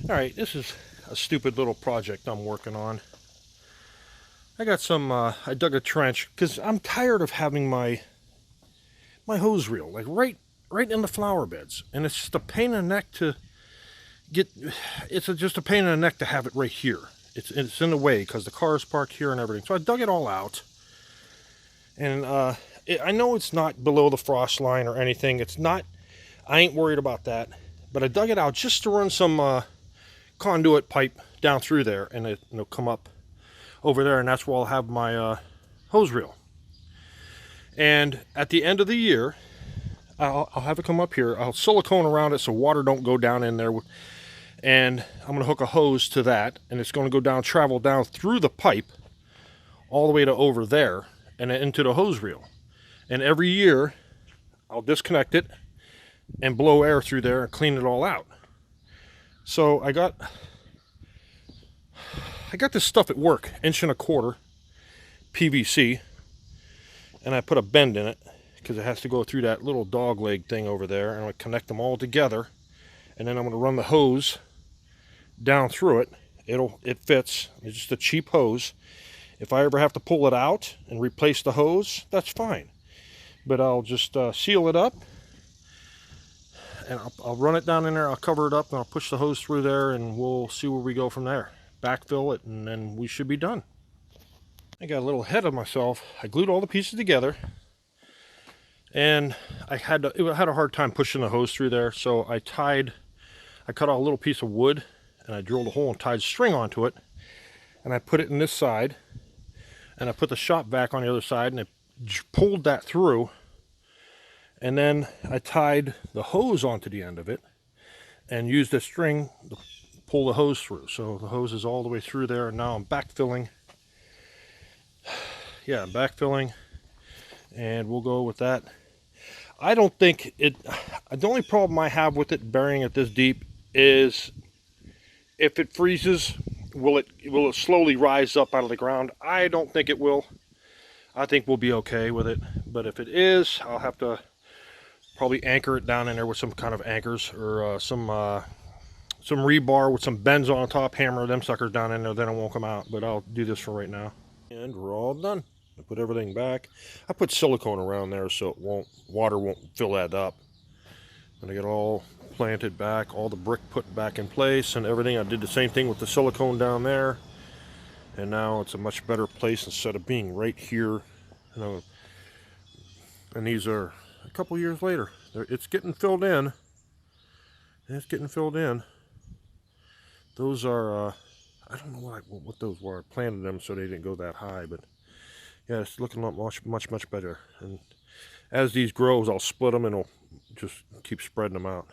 Alright, this is a stupid little project I'm working on. I got some, I dug a trench because I'm tired of having my hose reel, like right in the flower beds. And it's just a pain in the neck to get, just a pain in the neck to have it right here. It's in the way because the car is parked here and everything. So I dug it all out. And I know it's not below the frost line or anything. It's not, I ain't worried about that. But I dug it out just to run some conduit pipe down through there, and it'll come up over there, and that's where I'll have my hose reel. And at the end of the year, I'll have it come up here. I'll silicone around it so water don't go down in there, and I'm going to hook a hose to that, and it's going to go down, travel down through the pipe all the way to over there and into the hose reel. And every year I'll disconnect it and blow air through there and clean it all out. So I got this stuff at work, 1.25 inch PVC, and I put a bend in it because it has to go through that little dog leg thing over there, and I connect them all together, and then I'm going to run the hose down through it. It fits. It's just a cheap hose. If I ever have to pull it out and replace the hose, that's fine, but I'll just seal it up, and I'll run it down in there. I'll cover it up, and I'll push the hose through there, and we'll see where we go from there. Backfill it, and then we should be done. I got a little ahead of myself. I glued all the pieces together, and I had a hard time pushing the hose through there, so I cut out a little piece of wood, and I drilled a hole and tied string onto it, and I put it in this side, and I put the shop vac on the other side, and I pulled that through. And then I tied the hose onto the end of it and used a string to pull the hose through. So the hose is all the way through there, and now I'm backfilling. Yeah, I'm backfilling, and we'll go with that. I don't think it, the only problem I have with it burying it this deep is if it freezes, will it slowly rise up out of the ground? I don't think it will. I think we'll be okay with it. But if it is, I'll have to probably anchor it down in there with some kind of anchors, or some rebar with some bends on top, hammer them suckers down in there, then it won't come out. But I'll do this for right now. And we're all done. I put everything back. I put silicone around there so water won't fill that up. And I get all planted back, all the brick put back in place and everything. I did the same thing with the silicone down there. And now it's a much better place instead of being right here. You know, and these are a couple years later. It's getting filled in. It's getting filled in. Those are, I don't know what those were. I planted them so they didn't go that high, but yeah, it's looking much better. And as these grows, I'll split them and I'll just keep spreading them out.